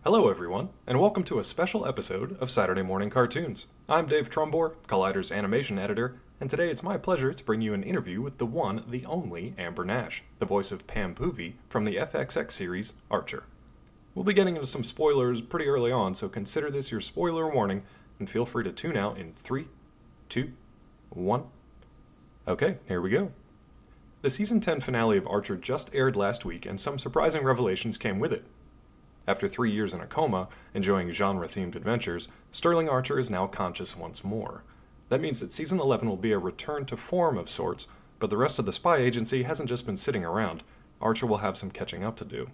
Hello, everyone, and welcome to a special episode of Saturday Morning Cartoons. I'm Dave Trumbore, Collider's animation editor, and today it's my pleasure to bring you an interview with the one, the only Amber Nash, the voice of Pam Poovey from the FXX series Archer. We'll be getting into some spoilers pretty early on, so consider this your spoiler warning, and feel free to tune out in 3, 2, 1. Okay, here we go. The season 10 finale of Archer just aired last week, and some surprising revelations came with it. After 3 years in a coma, enjoying genre-themed adventures, Sterling Archer is now conscious once more. That means that Season 11 will be a return to form of sorts, but the rest of the spy agency hasn't just been sitting around. Archer will have some catching up to do.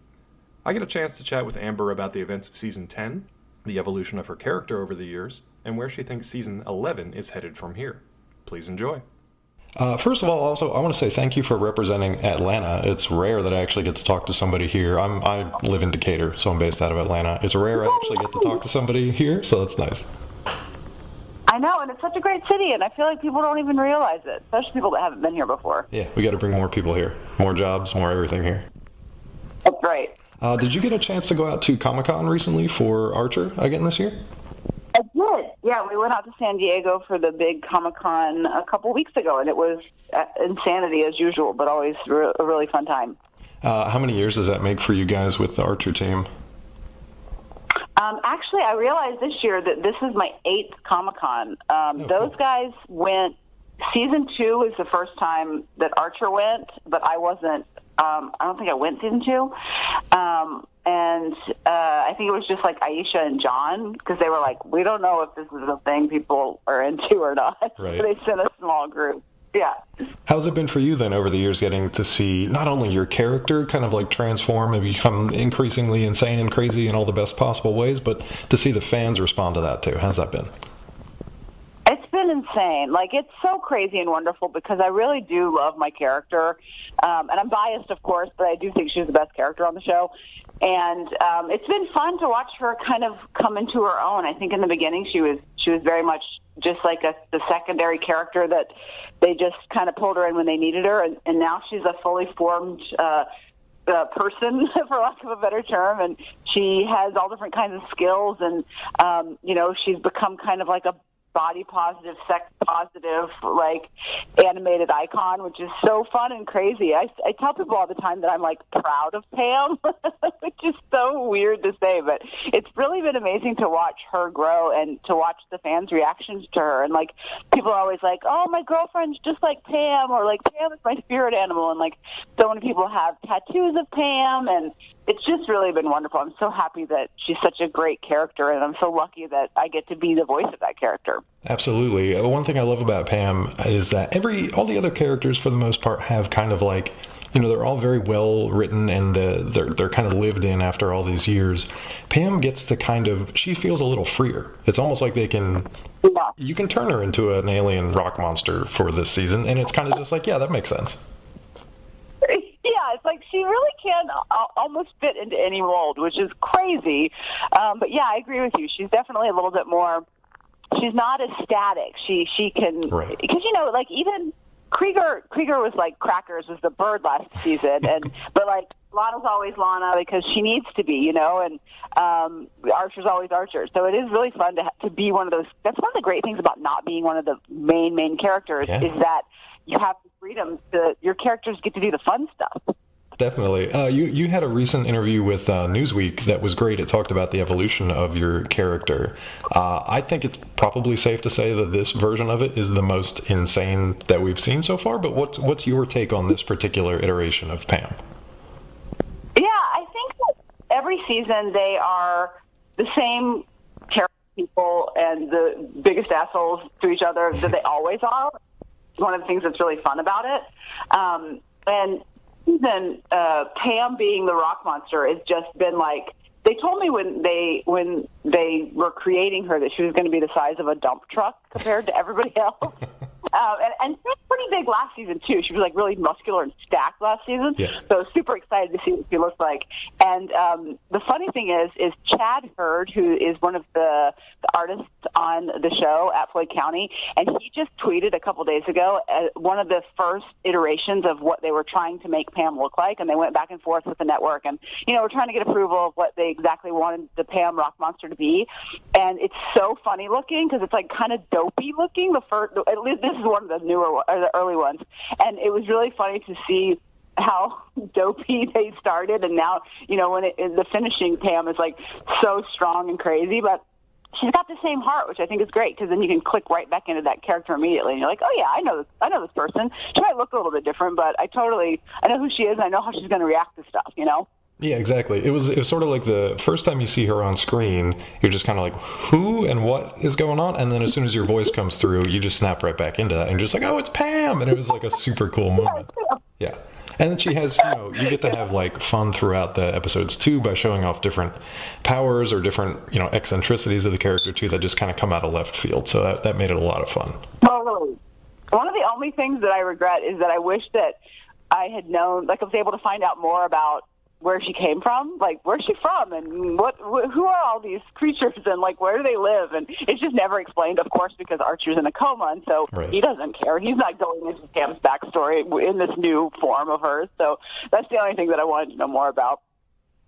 I get a chance to chat with Amber about the events of Season 10, the evolution of her character over the years, and where she thinks Season 11 is headed from here. Please enjoy. First of all, also, I want to say thank you for representing Atlanta. It's rare that I actually get to talk to somebody here. I live in Decatur, so I'm based out of Atlanta. It's rare I actually get to talk to somebody here, so that's nice. I know, and it's such a great city, and I feel like people don't even realize it, especially people that haven't been here before. Yeah, we got to bring more people here. More jobs, more everything here. That's right. Did you get a chance to go out to Comic-Con recently for Archer again this year? I did. Yeah, we went out to San Diego for the big Comic-Con a couple weeks ago, and it was insanity as usual, but always a really fun time. How many years does that make for you guys with the Archer team? Actually, I realized this year that this is my 8th Comic-Con. Those guys went. Season 2 is the first time that Archer went, but I wasn't. I don't think I went season 2. I think it was just like Aisha and John, because they were like, we don't know if this is a thing people are into or not. Right. So they sent a small group. Yeah. How's it been for you then over the years getting to see not only your character kind of like transform and become increasingly insane and crazy in all the best possible ways, but to see the fans respond to that too? How's that been? It's been insane. Like, it's so crazy and wonderful because I really do love my character. And I'm biased, of course, but I do think she's the best character on the show. And it's been fun to watch her kind of come into her own. I think in the beginning she was very much just like the secondary character that they just kind of pulled her in when they needed her. And now she's a fully formed person, for lack of a better term. And she has all different kinds of skills. And, she's become kind of like a body positive, sex positive, like animated icon, which is so fun and crazy. I tell people all the time that I'm like proud of Pam, which is so weird to say, but it's really been amazing to watch her grow and to watch the fans' reactions to her. And like people are always like, "Oh, my girlfriend's just like Pam," or like "Pam is my spirit animal," and like so many people have tattoos of Pam, and it's just really been wonderful. I'm so happy that she's such a great character, and I'm so lucky that I get to be the voice of that character. Absolutely. One thing I love about Pam is that all the other characters, for the most part, have kind of like, they're all very well written and they're kind of lived in after all these years. Pam gets to she feels a little freer. It's almost like you can turn her into an alien rock monster for this season, and it's kind of just like, yeah, that makes sense. Yeah, it's like she really can almost fit into any mold, which is crazy. But yeah, I agree with you. She's definitely a little bit more. She's not as static. She can, right. Because like even Krieger was like Crackers was the bird last season, but like Lana's always Lana because she needs to be, and Archer's always Archer. So it is really fun to be one of those. That's one of the great things about not being one of the main characters is that you have the freedom your characters get to do the fun stuff. Definitely. You had a recent interview with Newsweek that was great. It talked about the evolution of your character. I think it's probably safe to say that this version of it is the most insane that we've seen so far, but what's your take on this particular iteration of Pam? Yeah, I think that every season they are the same terrible people and the biggest assholes to each other that they always are. One of the things that's really fun about it. And then Pam being the rock monster has just been like, they told me when they were creating her that she was going to be the size of a dump truck compared to everybody else. And she was pretty big last season too. She was like really muscular and stacked last season. Yeah. So I was super excited to see what she looks like. And the funny thing is Chad Hurd, who is one of the artists on the show at Floyd County, and he just tweeted a couple days ago one of the first iterations of what they were trying to make Pam look like, and they went back and forth with the network, and we're trying to get approval of what they exactly wanted the Pam rock monster to be, and it's so funny looking because it's like kind of dopey looking. At least this is one of the newer or the early ones, and it was really funny to see how dopey they started, and now when the finishing Pam is like so strong and crazy, but she's got the same heart, which I think is great, because then you can click right back into that character immediately, and you're like, oh yeah, I know this person. She might look a little bit different, but I know who she is, and I know how she's going to react to stuff. Yeah, exactly. It was sort of like the first time you see her on screen, you're just kind of like, who and what is going on? And then as soon as your voice comes through, you just snap right back into that, and you're just like, oh, it's Pam! And it was like a super cool moment. Yeah. And then she has, you get to have like fun throughout the episodes too by showing off different powers or different, eccentricities of the character too that just kind of come out of left field. So that made it a lot of fun. Totally. One of the only things that I regret is that I wish that I had known, like I was able to find out more about where she came from, like where's she from, and who are all these creatures, and like where do they live, and it's just never explained, of course, because Archer's in a coma, and so He doesn't care. He's not going into Pam's backstory in this new form of hers, so that's the only thing that I wanted to know more about.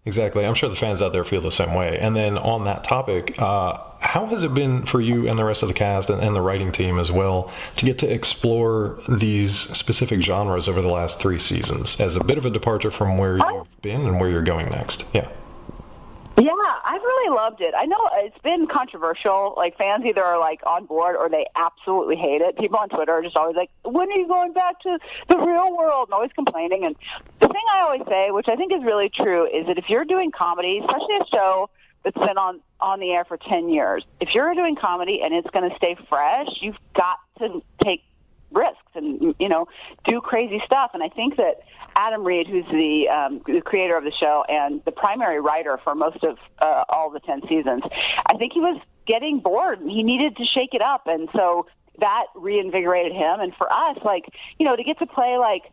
Exactly. I'm sure the fans out there feel the same way. And then on that topic, how has it been for you and the rest of the cast and the writing team as well to get to explore these specific genres over the last 3 seasons as a bit of a departure from where you've been and where you're going next? Yeah. Yeah, I've really loved it. I know it's been controversial. Like, fans either are, like, on board or they absolutely hate it. People on Twitter are just always like, when are you going back to the real world? And always complaining. And the thing I always say, which I think is really true, is that if you're doing comedy, especially a show that's been on the air for 10 years, if you're doing comedy and it's going to stay fresh, you've got to take risks and, do crazy stuff. And I think that Adam Reed, who's the creator of the show and the primary writer for most of all the 10 seasons, I think he was getting bored and he needed to shake it up. And so that reinvigorated him. And for us, like, to get to play like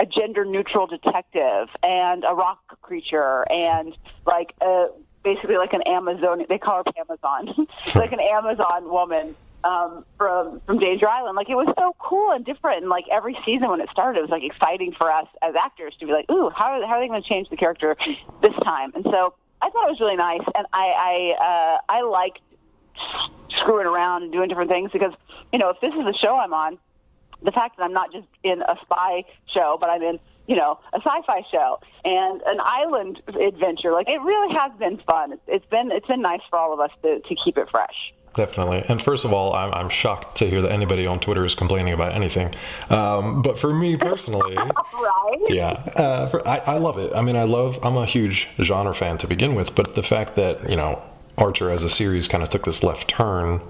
a gender neutral detective and a rock creature and like basically like an Amazon, they call her Amazon, like an Amazon woman from Danger Island. Like, it was so cool and different, and like every season when it started, it was like exciting for us as actors to be like, ooh, how are they going to change the character this time? And so I thought it was really nice, and I liked screwing around and doing different things, because if this is the show I'm on, the fact that I'm not just in a spy show, but I'm in a sci-fi show and an island adventure, like, it really has been fun. It's been nice for all of us to keep it fresh. Definitely. And first of all, I'm shocked to hear that anybody on Twitter is complaining about anything. But for me personally, right? Yeah, I love it. I mean, I'm a huge genre fan to begin with, but the fact that, Archer as a series kind of took this left turn,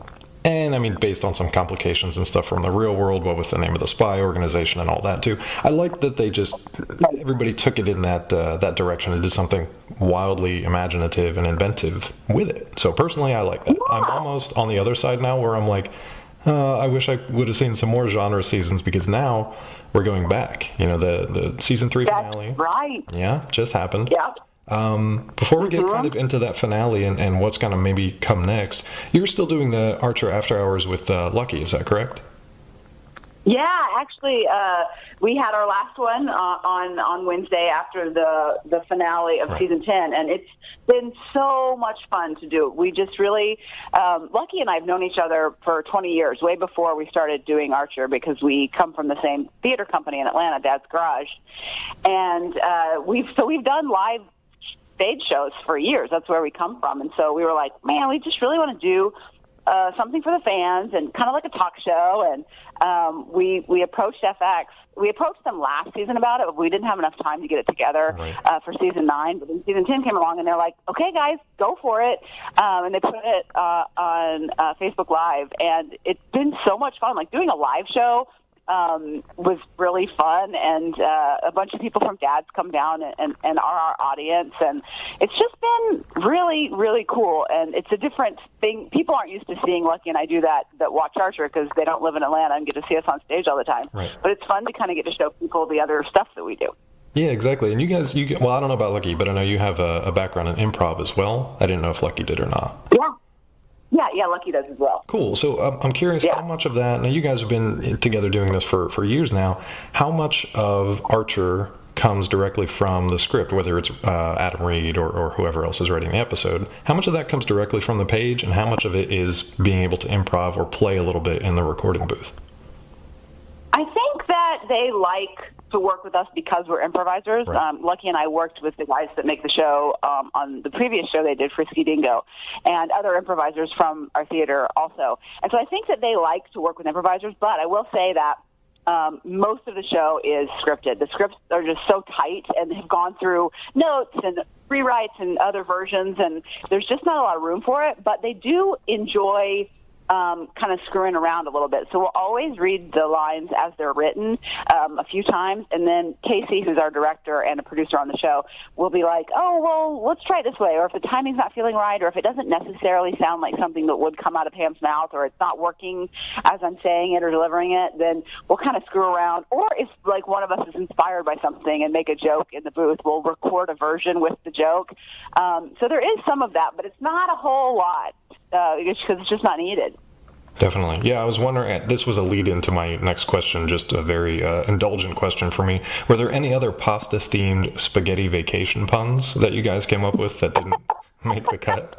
and I mean, based on some complications and stuff from the real world, what with the name of the spy organization and all that too. I like that everybody took it in that direction and did something wildly imaginative and inventive with it. So personally, I like that. I'm almost on the other side now, where I'm like, I wish I would have seen some more genre seasons, because now we're going back. The season 3 finale. That's right. Yeah, just happened. Yeah. Before we get kind of into that finale and what's going to maybe come next, you're still doing the Archer After Hours with Lucky, is that correct? Yeah, actually, we had our last one on Wednesday after the finale of season 10, and it's been so much fun to do. We just really, Lucky and I have known each other for 20 years, way before we started doing Archer, because we come from the same theater company in Atlanta, Dad's Garage, and we've done live stage shows for years. That's where we come from. And so we were like, man, we just really want to do something for the fans and kind of like a talk show. And we approached FX. We approached them last season about it, but we didn't have enough time to get it together for season 9. But then season 10 came along, and they're like, okay, guys, go for it. And they put it on Facebook Live. And it's been so much fun. Like, doing a live show was really fun, and a bunch of people from Dad's come down and are our audience, and it's just been really, really cool. And it's a different thing. People aren't used to seeing Lucky and I do that watch Archer, because they don't live in Atlanta and get to see us on stage all the time. Right. But it's fun to kind of get to show people the other stuff that we do. Yeah, exactly. And you guys, well, I don't know about Lucky, but I know you have a background in improv as well. I didn't know if Lucky did or not. Yeah. Yeah, Lucky does as well. Cool. So I'm curious how much of that, now you guys have been together doing this for years now, how much of Archer comes directly from the script, whether it's Adam Reed or whoever else is writing the episode? How much of that comes directly from the page, and how much of it is being able to improv or play a little bit in the recording booth? I think that they like to work with us because we're improvisers. Right. Lucky and I worked with the guys that make the show on the previous show they did, Frisky Dingo, and other improvisers from our theater also. And so I think that they like to work with improvisers, but I will say that most of the show is scripted. The scripts are just so tight and have gone through notes and rewrites and other versions, and there's just not a lot of room for it, but they do enjoy kind of screwing around a little bit. So we'll always read the lines as they're written a few times, and then Casey, who's our director and a producer on the show, will be like, oh, well, let's try it this way, or if the timing's not feeling right, or if it doesn't necessarily sound like something that would come out of Pam's mouth, or it's not working as I'm saying it or delivering it, then we'll kind of screw around. Or if, like, one of us is inspired by something and make a joke in the booth, we'll record a version with the joke. So there is some of that, but it's not a whole lot because it's just not needed. Definitely. Yeah, I was wondering, this was a lead into my next question, just a very indulgent question for me. Were there any other pasta-themed spaghetti vacation puns that you guys came up with that didn't make the cut?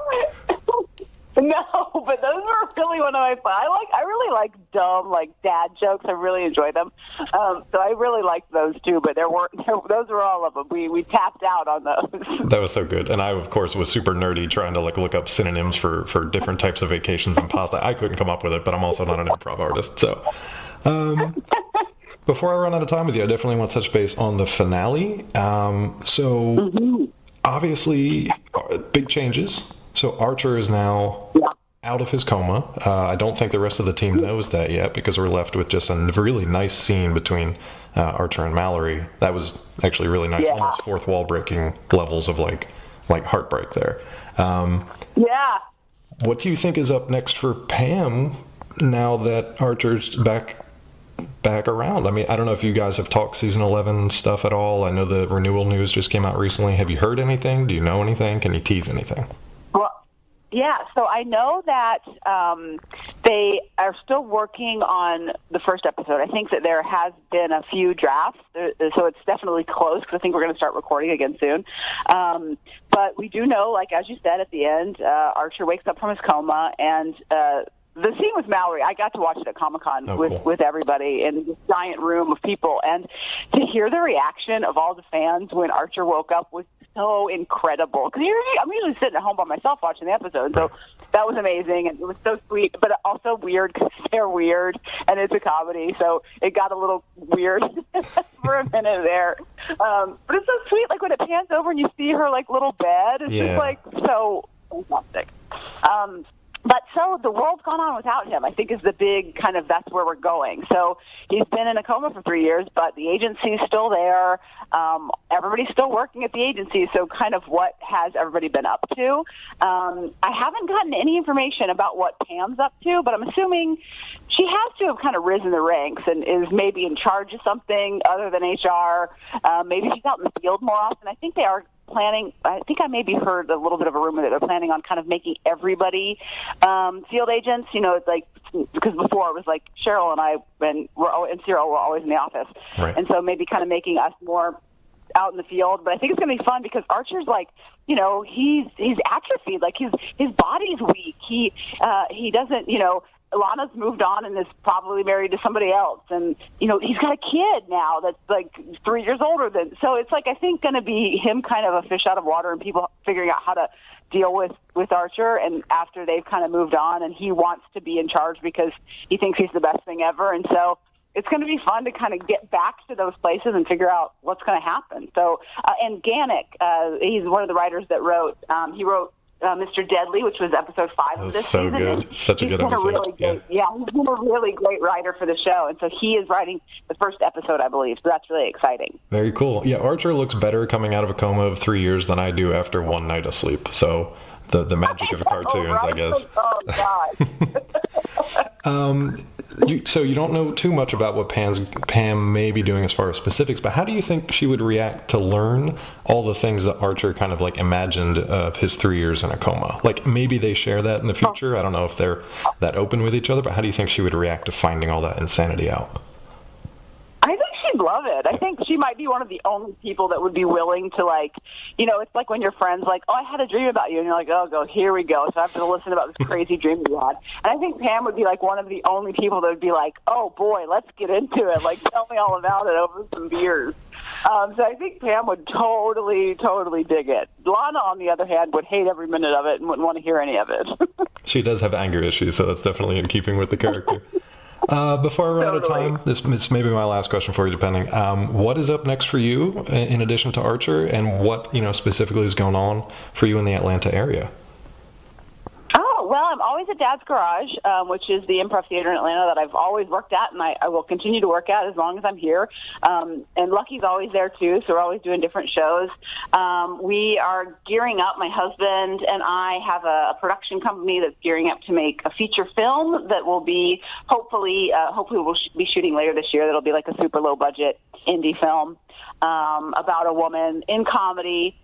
No, but those were really one of my fun. I really like dumb, like, dad jokes. I really enjoy them. So I really liked those too, but those were all of them. We tapped out on those. That was so good. And I, of course, was super nerdy trying to look up synonyms for different types of vacations and pasta. I couldn't come up with it, but I'm also not an improv artist. So before I run out of time with you, I definitely want to touch base on the finale. Obviously, big changes. So Archer is now out of his coma. I don't think the rest of the team knows that yet, because we're left with just a really nice scene between Archer and Mallory. That was actually really nice, almost fourth wall breaking levels of like heartbreak there. What do you think is up next for Pam now that Archer's back around? I mean, I don't know if you guys have talked season 11 stuff at all. I know the renewal news just came out recently. Have you heard anything? Do you know anything? Can you tease anything? Yeah, so I know that they are still working on the first episode. I think that there has been a few drafts, so it's definitely close, because I think we're going to start recording again soon. But we do know, like, as you said at the end, Archer wakes up from his coma, and the scene with Mallory, I got to watch it at Comic-Con with everybody in this giant room of people, and to hear the reaction of all the fans when Archer woke up was so incredible. Because I'm usually sitting at home by myself watching the episode, so that was amazing, and it was so sweet, but also weird because they're weird, and it's a comedy, so it got a little weird for a minute there. But it's so sweet, like when it pans over and you see her like little bed, it's just like so fantastic. But so the world's gone on without him, I think, is the big kind of, that's where we're going. So he's been in a coma for 3 years, but the agency's still there. Everybody's still working at the agency. So kind of what has everybody been up to? I haven't gotten any information about what Pam's up to, but I'm assuming she has to have kind of risen the ranks and is maybe in charge of something other than HR. Maybe she's out in the field more often. I think they are planning, I think I maybe heard a little bit of a rumor that they're planning on kind of making everybody field agents. You know, it's like, because before it was like Cheryl and I and Cyril were always in the office. Right. And so maybe kind of making us more out in the field. But I think it's going to be fun because Archer's like, you know, he's atrophied. Like his body's weak. He doesn't, you know, Lana's moved on and is probably married to somebody else. And, you know, he's got a kid now that's like 3 years older than, so it's like, I think going to be him kind of a fish out of water and people figuring out how to deal with Archer. And after they've kind of moved on and he wants to be in charge because he thinks he's the best thing ever. And so it's going to be fun to kind of get back to those places and figure out what's going to happen. So, and Gannick, he's one of the writers that wrote, he wrote Mr. Deadly, which was episode 5 of this season. Good. Such a good episode. He's been a really great writer for the show, and so he is writing the first episode, I believe. So that's really exciting. Very cool. Yeah, Archer looks better coming out of a coma of 3 years than I do after one night of sleep. So the magic of cartoons, I guess. Oh God. So you don't know too much about what Pam may be doing as far as specifics, but how do you think she would react to learn all the things that Archer kind of like imagined of his 3 years in a coma? Like maybe they share that in the future. I don't know if they're that open with each other, but how do you think she would react to finding all that insanity out? I think she'd love it. I think she might be one of the only people that would be willing to, like, you know, it's like when your friend's like, oh, I had a dream about you. And you're like, oh, here we go. So I have to listen about this crazy dream you had. And I think Pam would be like one of the only people that would be like, oh, boy, let's get into it. Like, tell me all about it over some beers. So I think Pam would totally dig it. Lana, on the other hand, would hate every minute of it and wouldn't want to hear any of it. She does have anger issues, so that's definitely in keeping with the character. Before I run out of time, this may be my last question for you, depending. What is up next for you in addition to Archer, and what specifically is going on for you in the Atlanta area? Oh, well, I'm always at Dad's Garage, which is the improv theater in Atlanta that I've always worked at, and I will continue to work at as long as I'm here. And Lucky's always there, too, so we're always doing different shows. We are gearing up. My husband and I have a production company that's gearing up to make a feature film that will be, hopefully we'll be shooting later this year. That'll be like a super low-budget indie film about a woman in comedy,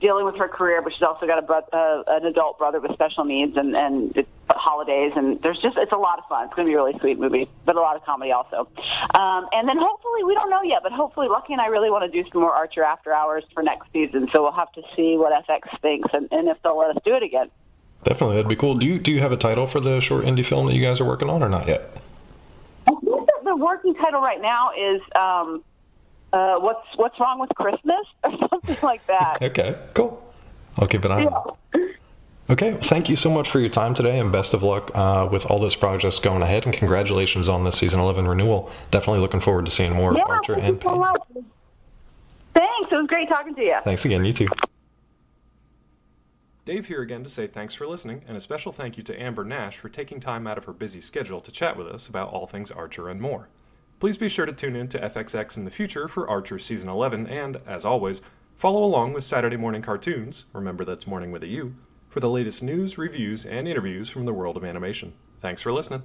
dealing with her career, but she's also got an adult brother with special needs and it's holidays, and it's a lot of fun. It's going to be a really sweet movie, but a lot of comedy also. And then hopefully, we don't know yet, but hopefully Lucky and I really want to do some more Archer After Hours for next season, so we'll have to see what FX thinks and if they'll let us do it again. Definitely, that'd be cool. Do you have a title for the short indie film that you guys are working on, or not yet? I think that the working title right now is What's Wrong with Christmas? Or something like that. Okay, cool. I'll keep an eye on it. Okay, thank you so much for your time today, and best of luck with all those projects going ahead, and congratulations on the Season 11 renewal. Definitely looking forward to seeing more of Archer and Pam. Thanks, it was great talking to you. Thanks again, you too. Dave here again to say thanks for listening, and a special thank you to Amber Nash for taking time out of her busy schedule to chat with us about all things Archer and more. Please be sure to tune in to FXX in the future for Archer Season 11, and, as always, follow along with Saturday Morning Cartoons, remember that's morning with a U, for the latest news, reviews, and interviews from the world of animation. Thanks for listening.